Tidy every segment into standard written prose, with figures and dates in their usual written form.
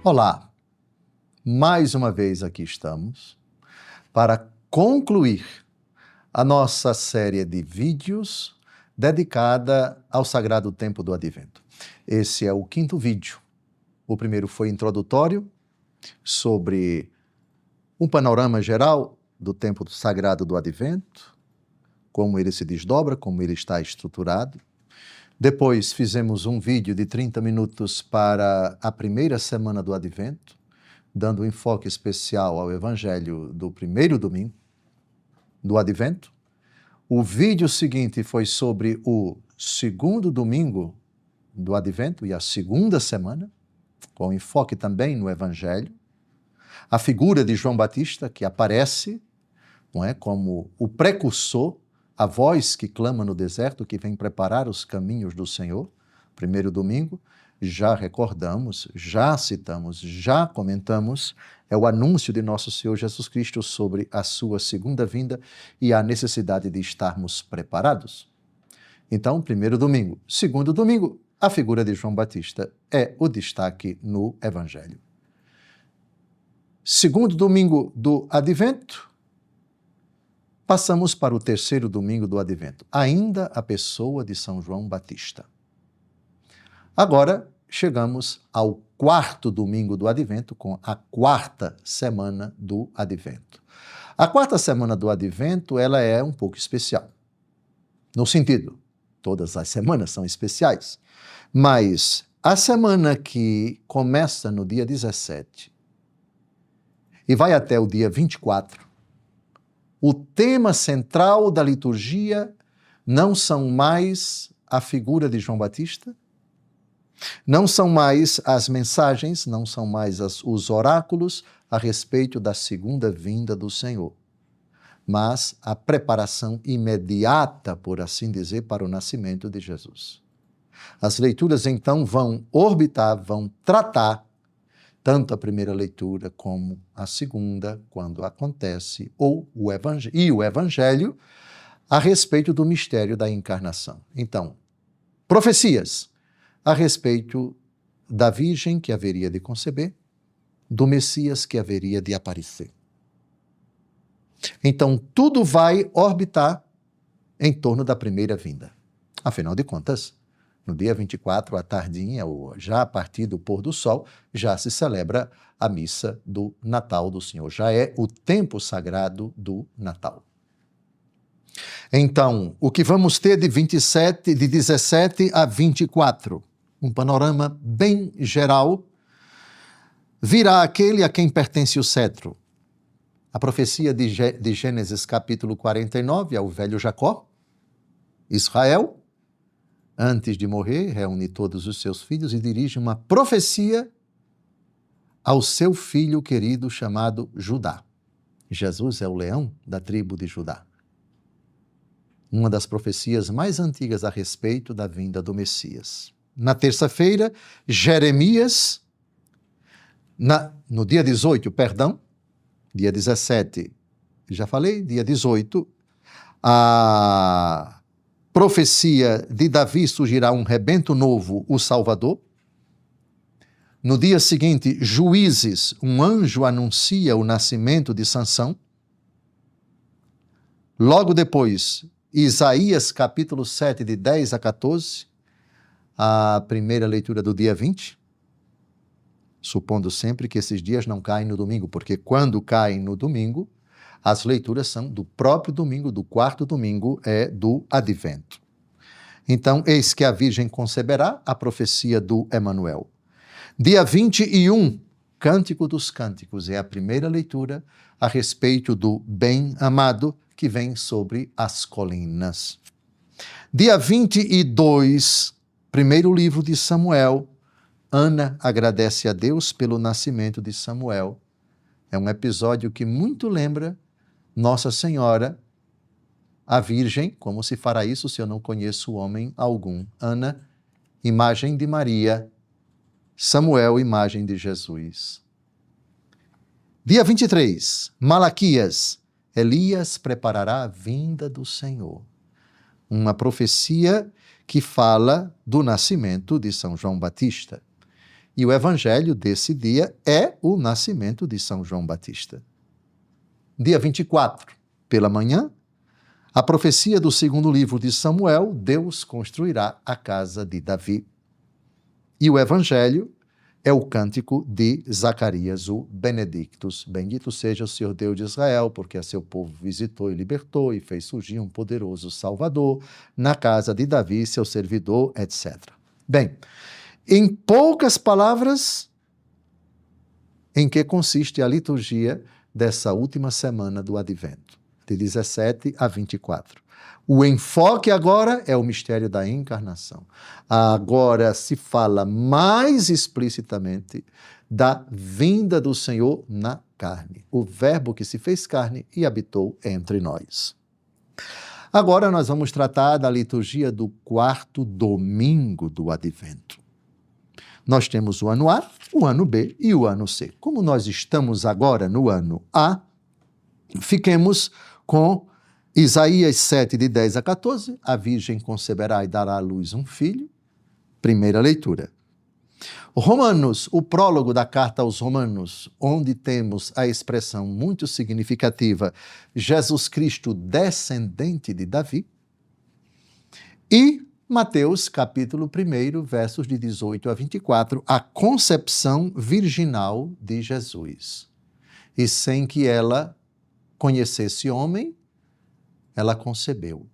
Olá, mais uma vez aqui estamos para concluir a nossa série de vídeos dedicada ao Sagrado Tempo do Advento. Esse é o 5º vídeo. O primeiro foi introdutório sobre um panorama geral do tempo sagrado do Advento, como ele se desdobra, como ele está estruturado. Depois fizemos um vídeo de 30 minutos para a primeira semana do Advento, dando um enfoque especial ao Evangelho do primeiro domingo do Advento. O vídeo seguinte foi sobre o segundo domingo do Advento e a segunda semana, com enfoque também no Evangelho. A figura de João Batista, que aparece, não é, como o precursor, a voz que clama no deserto, que vem preparar os caminhos do Senhor. Primeiro domingo, já recordamos, já citamos, já comentamos, é o anúncio de nosso Senhor Jesus Cristo sobre a sua segunda vinda e a necessidade de estarmos preparados. Então, primeiro domingo. Segundo domingo, a figura de João Batista é o destaque no Evangelho. Segundo domingo do Advento, passamos para o terceiro domingo do Advento, ainda a pessoa de São João Batista. Agora chegamos ao 4º domingo do Advento, com a 4ª semana do Advento. A 4ª semana do Advento, ela é um pouco especial, no sentido, todas as semanas são especiais, mas a semana que começa no dia 17 e vai até o dia 24, o tema central da liturgia não são mais a figura de João Batista, não são mais as mensagens, não são mais os oráculos a respeito da segunda vinda do Senhor, mas a preparação imediata, por assim dizer, para o nascimento de Jesus. As leituras, então, vão orbitar, vão tratar tanto a primeira leitura como a segunda, quando acontece, ou o Evangelho, a respeito do mistério da encarnação. Então, profecias a respeito da Virgem que haveria de conceber, do Messias que haveria de aparecer. Então, tudo vai orbitar em torno da primeira vinda. Afinal de contas, no dia 24, à tardinha, ou já a partir do pôr do sol, já se celebra a missa do Natal do Senhor. Já é o tempo sagrado do Natal. Então, o que vamos ter de 17 a 24? Um panorama bem geral. Virá aquele a quem pertence o cetro. A profecia de Gênesis capítulo 49, ao velho Jacó, Israel, antes de morrer, reúne todos os seus filhos e dirige uma profecia ao seu filho querido chamado Judá. Jesus é o leão da tribo de Judá. Uma das profecias mais antigas a respeito da vinda do Messias. Na terça-feira, Jeremias, no dia 18, dia 17, já falei, dia 18, a profecia de Davi, surgirá um rebento novo, o Salvador. No dia seguinte, Juízes, um anjo anuncia o nascimento de Sansão. Logo depois, Isaías, capítulo 7, de 10 a 14, a primeira leitura do dia 20, supondo sempre que esses dias não caem no domingo, porque quando caem no domingo, as leituras são do próprio domingo, do 4º domingo, é do Advento. Então, eis que a Virgem conceberá, a profecia do Emanuel. Dia 21, Cântico dos Cânticos, é a primeira leitura a respeito do bem-amado que vem sobre as colinas. Dia 22, primeiro livro de Samuel, Ana agradece a Deus pelo nascimento de Samuel. É um episódio que muito lembra Nossa Senhora, a Virgem. Como se fará isso se eu não conheço homem algum? Ana, imagem de Maria. Samuel, imagem de Jesus. Dia 23, Malaquias. Elias preparará a vinda do Senhor. Uma profecia que fala do nascimento de São João Batista. E o evangelho desse dia é o nascimento de São João Batista. Dia 24, pela manhã, a profecia do segundo livro de Samuel, Deus construirá a casa de Davi. E o evangelho é o cântico de Zacarias, o Benedictus. Bendito seja o Senhor Deus de Israel, porque a seu povo visitou e libertou e fez surgir um poderoso Salvador na casa de Davi, seu servidor, etc. Bem, em poucas palavras, em que consiste a liturgia dessa última semana do Advento, de 17 a 24. O enfoque agora é o mistério da encarnação. Agora se fala mais explicitamente da vinda do Senhor na carne, o Verbo que se fez carne e habitou entre nós. Agora nós vamos tratar da liturgia do quarto domingo do Advento. Nós temos o ano A, o ano B e o ano C. Como nós estamos agora no ano A, fiquemos com Isaías 7, de 10 a 14, a Virgem conceberá e dará à luz um filho. Primeira leitura. Romanos, o prólogo da carta aos Romanos, onde temos a expressão muito significativa, Jesus Cristo, descendente de Davi. E Mateus, capítulo 1, versos de 18 a 24, a concepção virginal de Jesus. E sem que ela conhecesse homem, ela concebeu.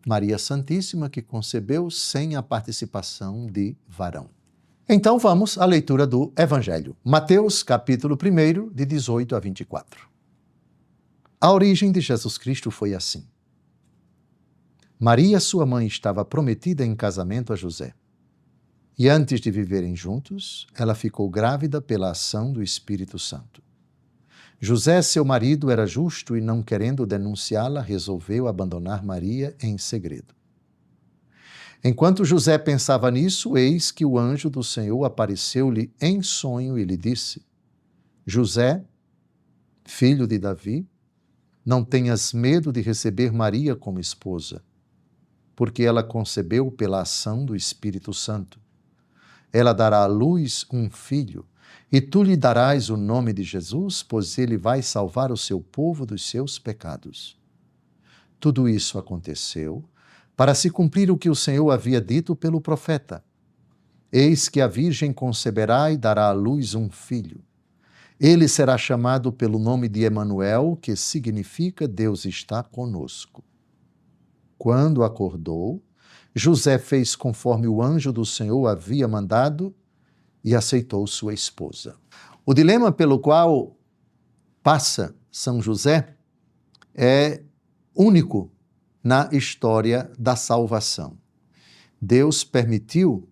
Maria Santíssima, que concebeu sem a participação de varão. Então vamos à leitura do Evangelho. Mateus, capítulo 1, de 18 a 24. A origem de Jesus Cristo foi assim. Maria, sua mãe, estava prometida em casamento a José. E antes de viverem juntos, ela ficou grávida pela ação do Espírito Santo. José, seu marido, era justo e, não querendo denunciá-la, resolveu abandonar Maria em segredo. Enquanto José pensava nisso, eis que o anjo do Senhor apareceu-lhe em sonho e lhe disse: José, filho de Davi, não tenhas medo de receber Maria como esposa, porque ela concebeu pela ação do Espírito Santo. Ela dará à luz um filho, e tu lhe darás o nome de Jesus, pois ele vai salvar o seu povo dos seus pecados. Tudo isso aconteceu para se cumprir o que o Senhor havia dito pelo profeta. Eis que a Virgem conceberá e dará à luz um filho. Ele será chamado pelo nome de Emanuel, que significa Deus está conosco. Quando acordou, José fez conforme o anjo do Senhor havia mandado e aceitou sua esposa. O dilema pelo qual passa São José é único na história da salvação. Deus permitiu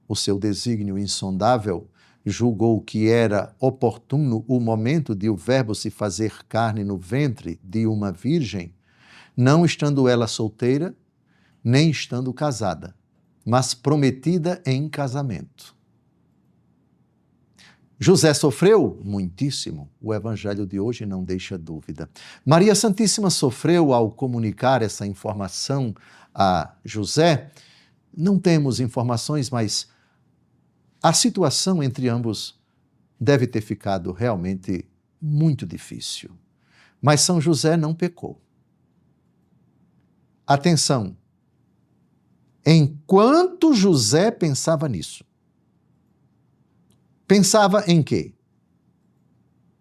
o seu desígnio insondável, julgou que era oportuno o momento de o Verbo se fazer carne no ventre de uma virgem, não estando ela solteira, nem estando casada, mas prometida em casamento. José sofreu muitíssimo, o evangelho de hoje não deixa dúvida. Maria Santíssima sofreu ao comunicar essa informação a José. Não temos informações, mas a situação entre ambos deve ter ficado realmente muito difícil. Mas São José não pecou. Atenção! Enquanto José pensava nisso, pensava em quê?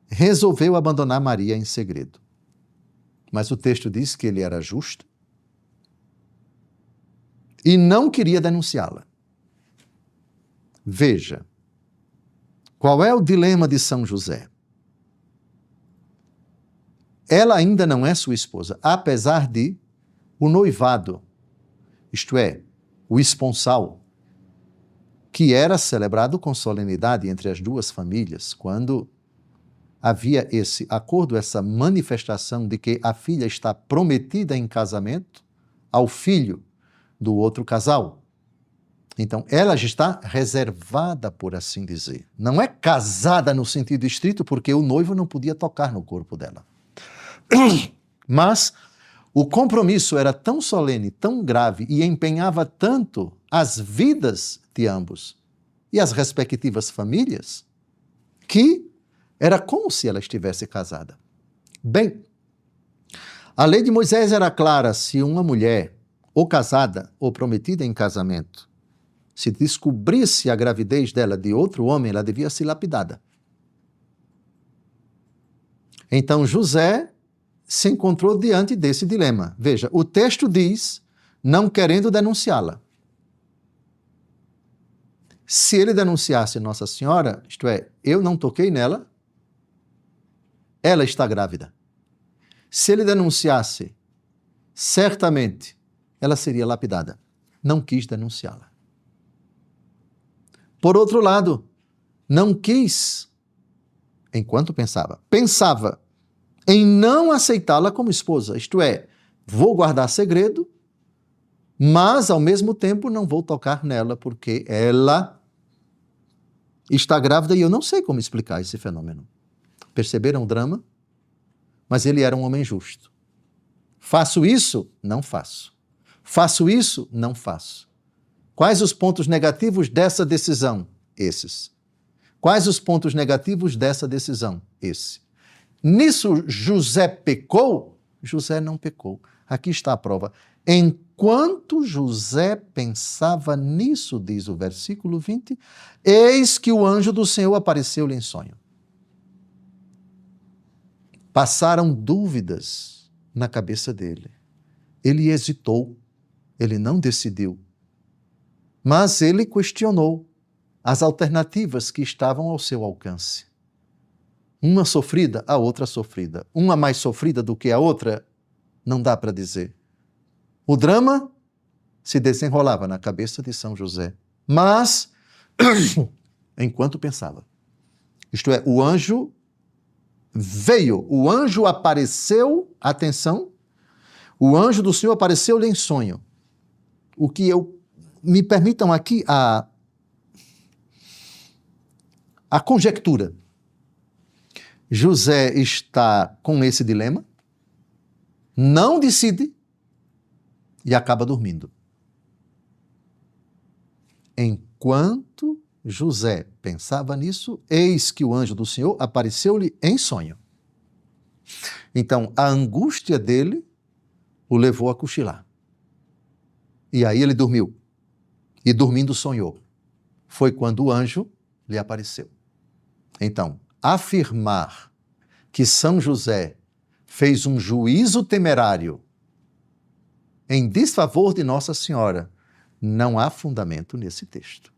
Resolveu abandonar Maria em segredo. Mas o texto diz que ele era justo e não queria denunciá-la. Veja, qual é o dilema de São José? Ela ainda não é sua esposa, apesar de o noivado, isto é, o esponsal, que era celebrado com solenidade entre as duas famílias, quando havia esse acordo, essa manifestação de que a filha está prometida em casamento ao filho do outro casal. Então, ela já está reservada, por assim dizer. Não é casada no sentido estrito, porque o noivo não podia tocar no corpo dela. Mas o compromisso era tão solene, tão grave e empenhava tanto as vidas de ambos. e as respectivas famílias, que era como se ela estivesse casada. Bem, a lei de Moisés era clara: se uma mulher, ou casada, ou prometida em casamento, se descobrisse a gravidez dela de outro homem, ela devia ser lapidada. Então José se encontrou diante desse dilema. Veja, o texto diz, não querendo denunciá-la. Se ele denunciasse Nossa Senhora, isto é, eu não toquei nela, ela está grávida. Se ele denunciasse, certamente ela seria lapidada. Não quis denunciá-la. Por outro lado, não quis, enquanto pensava em não aceitá-la como esposa, isto é, vou guardar segredo, mas ao mesmo tempo não vou tocar nela porque ela está grávida e eu não sei como explicar esse fenômeno. Perceberam o drama? Mas ele era um homem justo. Faço isso? Não faço. Faço isso? Não faço. Quais os pontos negativos dessa decisão? Esses. Quais os pontos negativos dessa decisão? Esse. Nisso José pecou? José não pecou. Aqui está a prova. Enquanto José pensava nisso, diz o versículo 20, eis que o anjo do Senhor apareceu-lhe em sonho. Passaram dúvidas na cabeça dele. Ele hesitou, ele não decidiu. Mas ele questionou as alternativas que estavam ao seu alcance. Uma sofrida, a outra sofrida. Uma mais sofrida do que a outra, não dá para dizer. O drama se desenrolava na cabeça de São José. Mas, enquanto pensava, isto é, o anjo veio, o anjo apareceu, atenção, o anjo do Senhor apareceu-lhe em sonho. O que me permitam aqui a conjectura. José está com esse dilema, não decide e acaba dormindo. Enquanto José pensava nisso, eis que o anjo do Senhor apareceu-lhe em sonho. Então, a angústia dele o levou a cochilar. E aí ele dormiu. E dormindo sonhou. Foi quando o anjo lhe apareceu. Então, afirmar que São José fez um juízo temerário em desfavor de Nossa Senhora, não há fundamento nesse texto.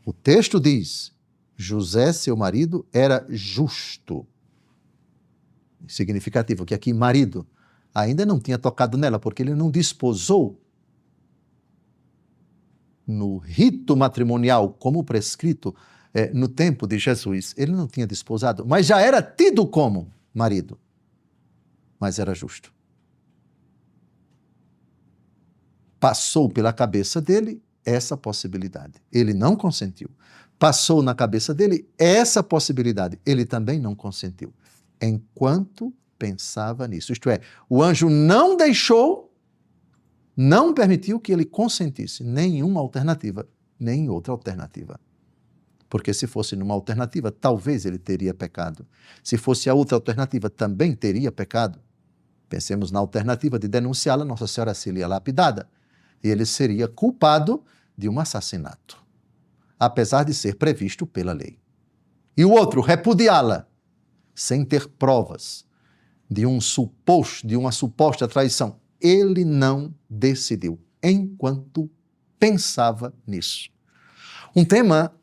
O texto diz, José, seu marido, era justo. Significativo que aqui marido ainda não tinha tocado nela, porque ele não desposou no rito matrimonial, como prescrito no tempo de Jesus. Ele não tinha desposado, mas já era tido como marido. Mas era justo. Passou pela cabeça dele essa possibilidade. Ele não consentiu. Passou na cabeça dele essa possibilidade. Ele também não consentiu. Enquanto pensava nisso. Isto é, o anjo não deixou, não permitiu que ele consentisse nenhuma alternativa, nem outra alternativa. Porque se fosse numa alternativa, talvez ele teria pecado. Se fosse a outra alternativa, também teria pecado. Pensemos na alternativa de denunciá-la, Nossa Senhora seria lapidada. E ele seria culpado de um assassinato, apesar de ser previsto pela lei. E o outro, repudiá-la, sem ter provas de uma suposta traição. Ele não decidiu, enquanto pensava nisso. Um tema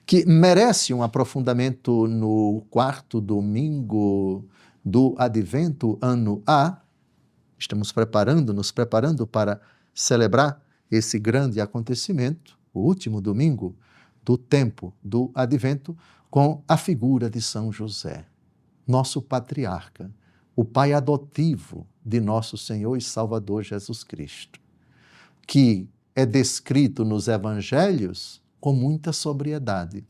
que merece um aprofundamento no 4º domingo do Advento, ano A. Estamos nos preparando para celebrar esse grande acontecimento, o último domingo do tempo do Advento, com a figura de São José, nosso patriarca, o pai adotivo de nosso Senhor e Salvador Jesus Cristo, que é descrito nos evangelhos com muita sobriedade.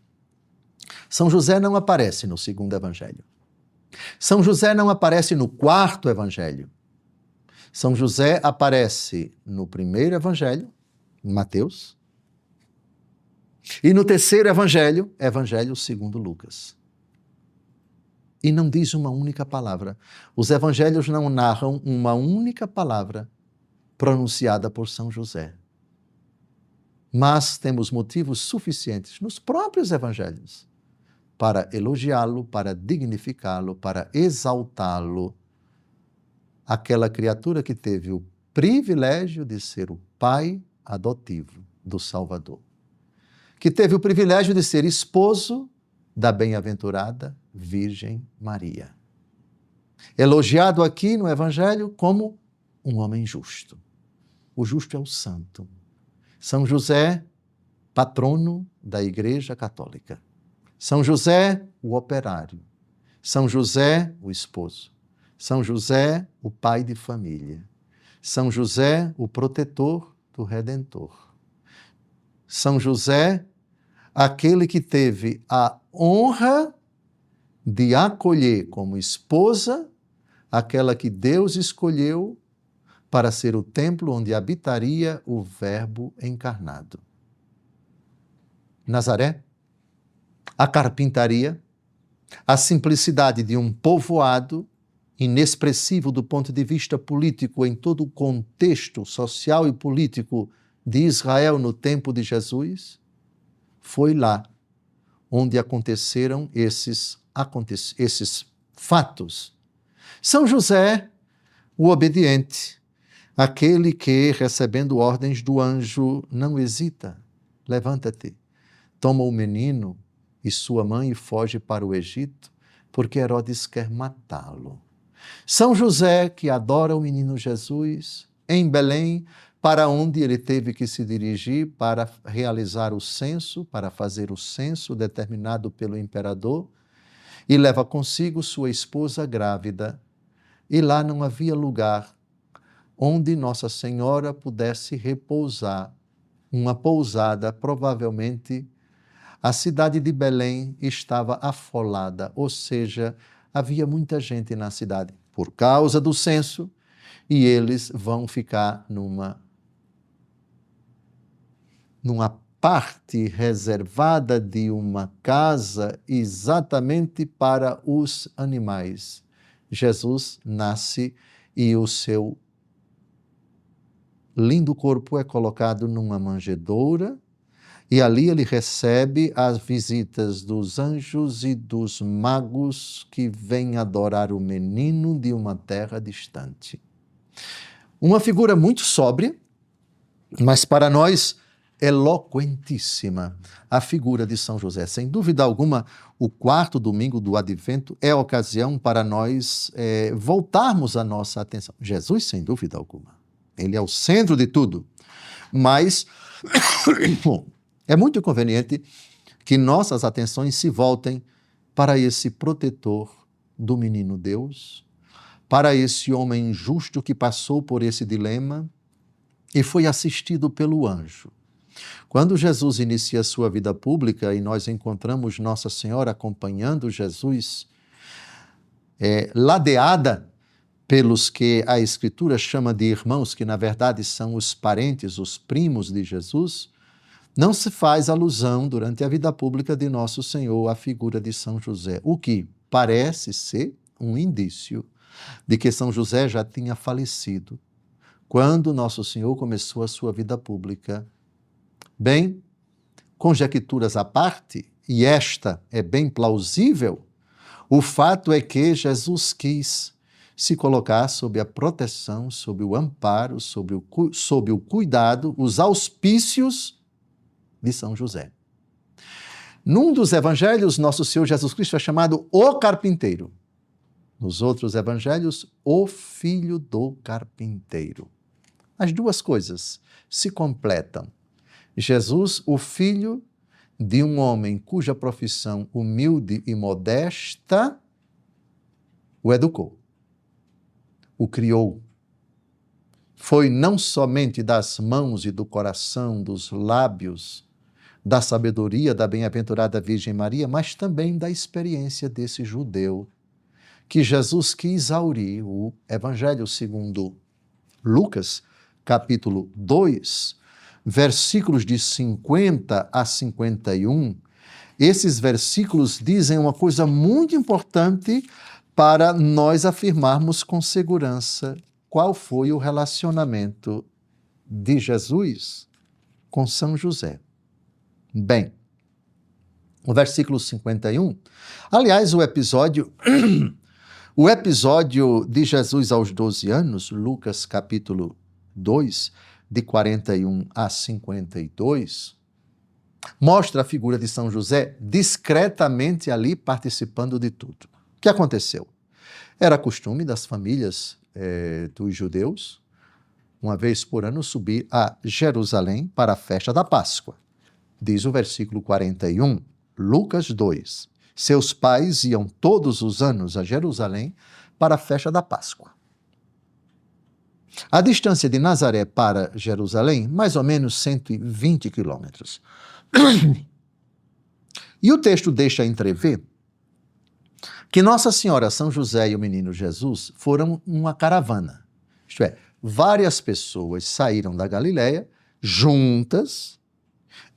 São José não aparece no 2º evangelho. São José não aparece no 4º evangelho. São José aparece no 1º evangelho, em Mateus, E no terceiro evangelho, Evangelho segundo Lucas. E não diz uma única palavra. Os evangelhos não narram uma única palavra pronunciada por São José. Mas temos motivos suficientes nos próprios evangelhos para elogiá-lo, para dignificá-lo, para exaltá-lo. Aquela criatura que teve o privilégio de ser o pai adotivo do Salvador, que teve o privilégio de ser esposo da bem-aventurada Virgem Maria. Elogiado aqui no Evangelho como um homem justo. O justo é o santo. São José, patrono da Igreja Católica. São José, o operário. São José, o esposo. São José, o pai de família. São José, o protetor do Redentor. São José, aquele que teve a honra de acolher como esposa aquela que Deus escolheu para ser o templo onde habitaria o Verbo encarnado. Nazaré, a carpintaria, a simplicidade de um povoado inexpressivo do ponto de vista político em todo o contexto social e político de Israel no tempo de Jesus, foi lá onde aconteceram esses fatos. São José, o obediente, aquele que, recebendo ordens do anjo, não hesita, levanta-te, toma o menino e sua mãe e foge para o Egito, porque Herodes quer matá-lo. São José, que adora o menino Jesus, em Belém, para onde ele teve que se dirigir para realizar o censo, para fazer o censo determinado pelo imperador, e leva consigo sua esposa grávida. E lá não havia lugar onde Nossa Senhora pudesse repousar. Uma pousada, provavelmente, a cidade de Belém estava afolada, ou seja, havia muita gente na cidade por causa do censo, e eles vão ficar numa parte reservada de uma casa exatamente para os animais. Jesus nasce e o seu lindo corpo é colocado numa manjedoura, e ali ele recebe as visitas dos anjos e dos magos que vêm adorar o menino de uma terra distante. Uma figura muito sóbria, mas para nós eloquentíssima, a figura de São José. Sem dúvida alguma, o quarto domingo do Advento é a ocasião para nós voltarmos a nossa atenção. Jesus, sem dúvida alguma, ele é o centro de tudo, mas é muito conveniente que nossas atenções se voltem para esse protetor do menino Deus, para esse homem justo que passou por esse dilema e foi assistido pelo anjo. Quando Jesus inicia sua vida pública e nós encontramos Nossa Senhora acompanhando Jesus, ladeada pelos que a Escritura chama de irmãos, que na verdade são os parentes, os primos de Jesus, não se faz alusão durante a vida pública de Nosso Senhor à figura de São José, o que parece ser um indício de que São José já tinha falecido quando Nosso Senhor começou a sua vida pública. Bem, conjecturas à parte, e esta é bem plausível, o fato é que Jesus quis se colocar sob a proteção, sob o amparo, sob o cuidado, os auspícios de São José. Num dos evangelhos, Nosso Senhor Jesus Cristo é chamado o carpinteiro. Nos outros evangelhos, o filho do carpinteiro. As duas coisas se completam. Jesus, o filho de um homem cuja profissão humilde e modesta o educou, o criou. Foi não somente das mãos e do coração, dos lábios, da sabedoria da bem-aventurada Virgem Maria, mas também da experiência desse judeu que Jesus quis exaurir. O Evangelho segundo Lucas, capítulo 2, versículos de 50 a 51, esses versículos dizem uma coisa muito importante para nós afirmarmos com segurança qual foi o relacionamento de Jesus com São José. Bem, o versículo 51, aliás, o episódio de Jesus aos 12 anos, Lucas capítulo 2, de 41 a 52, mostra a figura de São José discretamente ali participando de tudo. O que aconteceu? Era costume das famílias dos judeus, uma vez por ano, subir a Jerusalém para a festa da Páscoa. Diz o versículo 41, Lucas 2. Seus pais iam todos os anos a Jerusalém para a festa da Páscoa. A distância de Nazaré para Jerusalém, mais ou menos 120 quilômetros. E o texto deixa entrever que Nossa Senhora, São José e o menino Jesus foram uma caravana. Isto é, várias pessoas saíram da Galileia juntas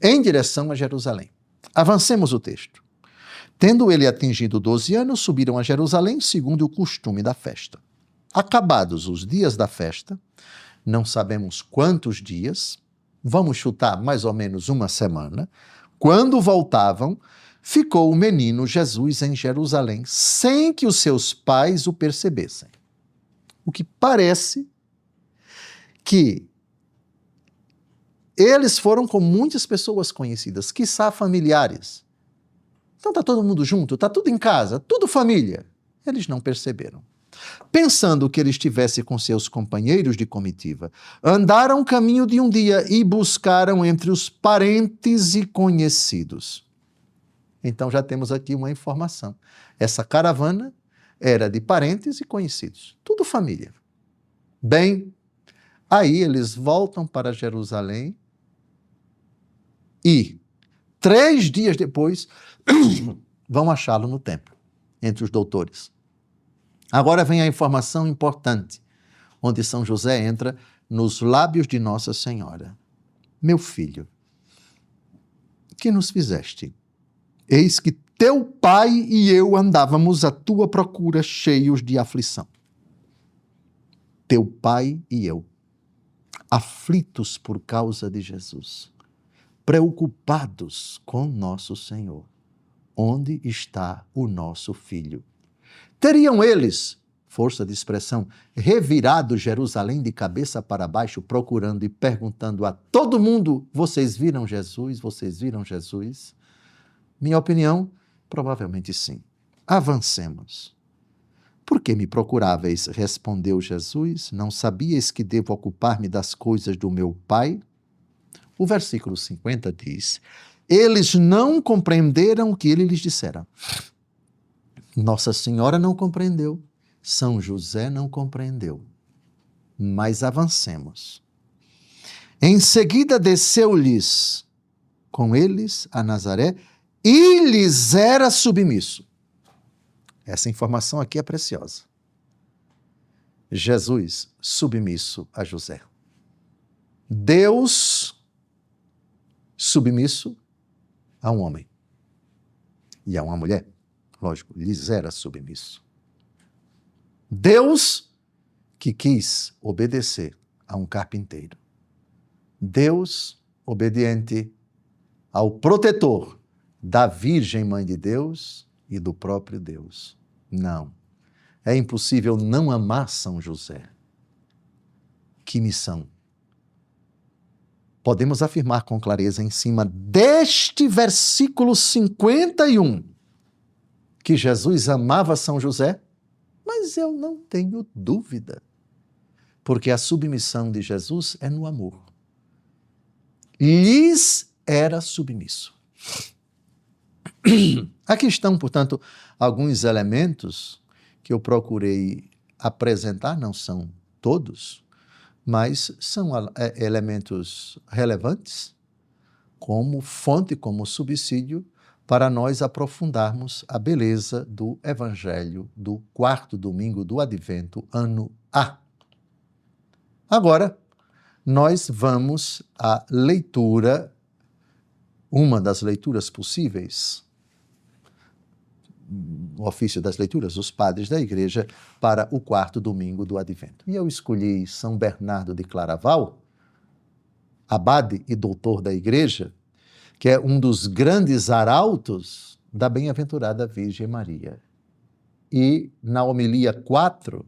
em direção a Jerusalém. Avancemos o texto. Tendo ele atingido 12 anos, subiram a Jerusalém segundo o costume da festa. Acabados os dias da festa, não sabemos quantos dias, vamos chutar mais ou menos uma semana, quando voltavam, ficou o menino Jesus em Jerusalém, sem que os seus pais o percebessem. O que parece que eles foram com muitas pessoas conhecidas, quiçá familiares. Então está todo mundo junto, está tudo em casa, tudo família. Eles não perceberam. Pensando que ele estivesse com seus companheiros de comitiva, andaram o caminho de um dia e buscaram entre os parentes e conhecidos. Então já temos aqui uma informação. Essa caravana era de parentes e conhecidos, tudo família. Bem, aí eles voltam para Jerusalém e 3 dias depois vão achá-lo no templo, entre os doutores. Agora vem a informação importante, onde São José entra nos lábios de Nossa Senhora. Meu filho, que nos fizeste? Eis que teu pai e eu andávamos à tua procura cheios de aflição. Teu pai e eu, aflitos por causa de Jesus, preocupados com nosso Senhor. Onde está o nosso filho? Teriam eles, força de expressão, revirado Jerusalém de cabeça para baixo, procurando e perguntando a todo mundo, vocês viram Jesus? Vocês viram Jesus? Minha opinião, provavelmente sim. Avancemos. Por que me procuráveis? Respondeu Jesus. Não sabíeis que devo ocupar-me das coisas do meu Pai? O versículo 50 diz, eles não compreenderam o que ele lhes dissera. Nossa Senhora não compreendeu, São José não compreendeu. Mas avancemos. Em seguida desceu-lhes com eles a Nazaré e lhes era submisso. Essa informação aqui é preciosa. Jesus submisso a José. Deus submisso a um homem e a uma mulher. Lógico, lhes era submisso. Deus que quis obedecer a um carpinteiro. Deus obediente ao protetor da Virgem Mãe de Deus e do próprio Deus. Não. É impossível não amar São José. Que missão! Podemos afirmar com clareza em cima deste versículo 51 que Jesus amava São José, mas eu não tenho dúvida, porque a submissão de Jesus é no amor. Lhes era submisso. Aqui estão, portanto, alguns elementos que eu procurei apresentar, não são todos, mas são elementos relevantes, como fonte, como subsídio, para nós aprofundarmos a beleza do Evangelho do 4º domingo do Advento, ano A. Agora, nós vamos à leitura, uma das leituras possíveis, o ofício das leituras dos padres da igreja para o quarto domingo do Advento. E eu escolhi São Bernardo de Claraval, abade e doutor da igreja, que é um dos grandes arautos da bem-aventurada Virgem Maria. E na homilia 4,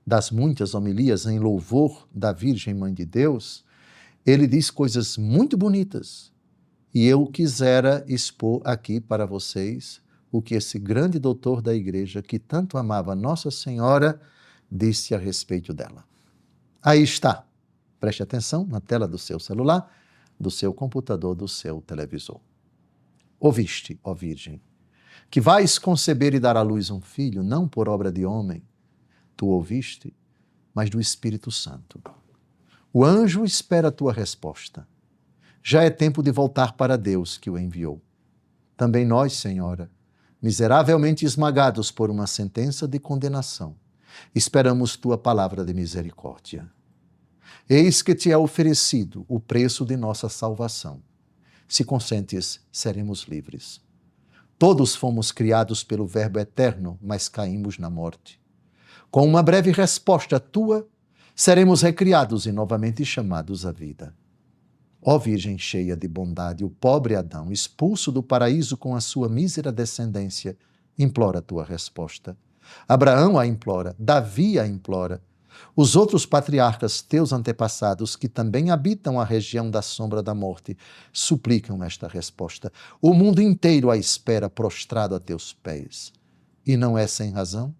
das muitas homilias em louvor da Virgem Mãe de Deus, ele diz coisas muito bonitas. E eu quisera expor aqui para vocês o que esse grande doutor da igreja, que tanto amava Nossa Senhora, disse a respeito dela. Aí está. Preste atenção na tela do seu celular, do seu computador, do seu televisor. Ouviste, ó Virgem, que vais conceber e dar à luz um filho, não por obra de homem, tu ouviste, mas do Espírito Santo. O anjo espera a tua resposta. Já é tempo de voltar para Deus que o enviou. Também nós, Senhora, miseravelmente esmagados por uma sentença de condenação, esperamos tua palavra de misericórdia. Eis que te é oferecido o preço de nossa salvação. Se consentes, seremos livres. Todos fomos criados pelo Verbo eterno, mas caímos na morte. Com uma breve resposta tua, seremos recriados e novamente chamados à vida. Ó Virgem cheia de bondade, o pobre Adão, expulso do paraíso com a sua mísera descendência, implora a tua resposta. Abraão a implora, Davi a implora. Os outros patriarcas, teus antepassados, que também habitam a região da sombra da morte, suplicam esta resposta. O mundo inteiro a espera, prostrado a teus pés. E não é sem razão,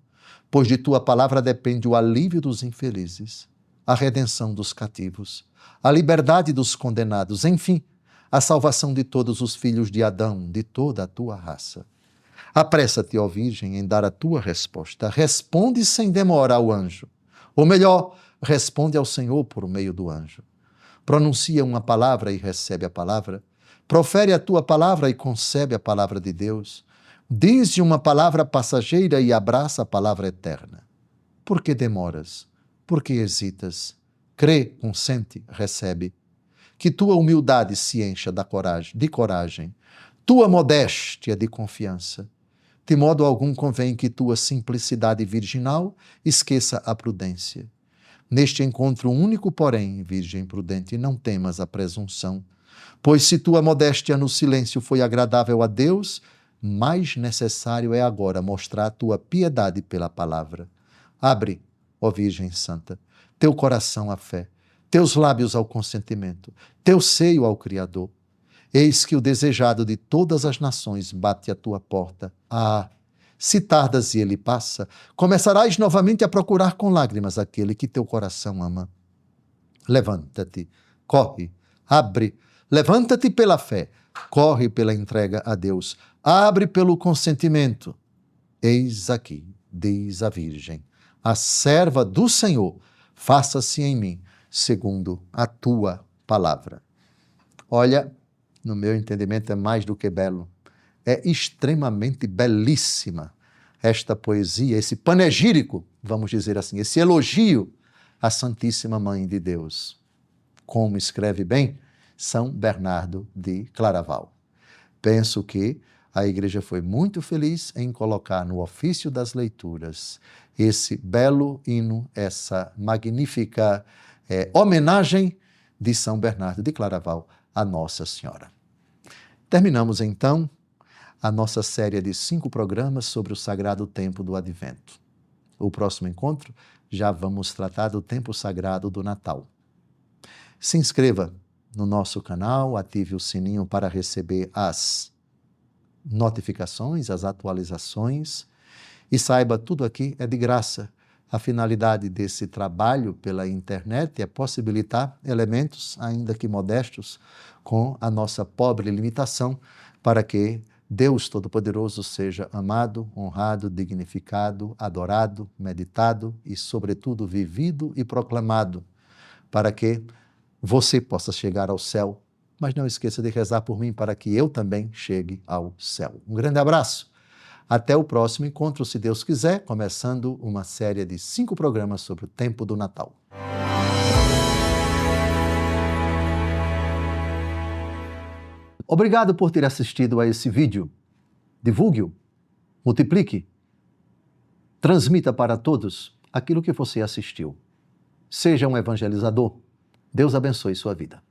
pois de tua palavra depende o alívio dos infelizes, a redenção dos cativos, a liberdade dos condenados, enfim, a salvação de todos os filhos de Adão, de toda a tua raça. Apressa-te, ó Virgem, em dar a tua resposta. Responde sem demora ao anjo. Ou melhor, responde ao Senhor por meio do anjo. Pronuncia uma palavra e recebe a palavra. Profere a tua palavra e concebe a palavra de Deus. Dize uma palavra passageira e abraça a palavra eterna. Por que demoras? Por que hesitas? Crê, consente, recebe. Que tua humildade se encha de coragem, tua modéstia de confiança. De modo algum convém que tua simplicidade virginal esqueça a prudência. Neste encontro único, porém, Virgem prudente, não temas a presunção, pois se tua modéstia no silêncio foi agradável a Deus, mais necessário é agora mostrar a tua piedade pela palavra. Abre, ó Virgem Santa, teu coração à fé, teus lábios ao consentimento, teu seio ao Criador. Eis que o desejado de todas as nações bate à tua porta. Ah, se tardas e ele passa, começarás novamente a procurar com lágrimas aquele que teu coração ama. Levanta-te, corre, abre, levanta-te pela fé, corre pela entrega a Deus, abre pelo consentimento. Eis aqui, diz a Virgem, a serva do Senhor, faça-se em mim, segundo a tua palavra. Olha, no meu entendimento é mais do que belo, é extremamente belíssima esta poesia, esse panegírico, vamos dizer assim, esse elogio à Santíssima Mãe de Deus. Como escreve bem São Bernardo de Claraval. Penso que a Igreja foi muito feliz em colocar no ofício das leituras esse belo hino, essa magnífica homenagem de São Bernardo de Claraval a Nossa Senhora. Terminamos então a nossa série de 5 programas sobre o sagrado tempo do Advento. O próximo encontro já vamos tratar do tempo sagrado do Natal. Se inscreva no nosso canal, ative o sininho para receber as notificações, as atualizações e saiba, tudo aqui é de graça. A finalidade desse trabalho pela internet é possibilitar elementos, ainda que modestos, com a nossa pobre limitação, para que Deus Todo-Poderoso seja amado, honrado, dignificado, adorado, meditado e, sobretudo, vivido e proclamado, para que você possa chegar ao céu, mas não esqueça de rezar por mim para que eu também chegue ao céu. Um grande abraço. Até o próximo encontro, se Deus quiser, começando uma série de 5 programas sobre o tempo do Natal. Obrigado por ter assistido a esse vídeo. Divulgue-o, multiplique, transmita para todos aquilo que você assistiu. Seja um evangelizador. Deus abençoe sua vida.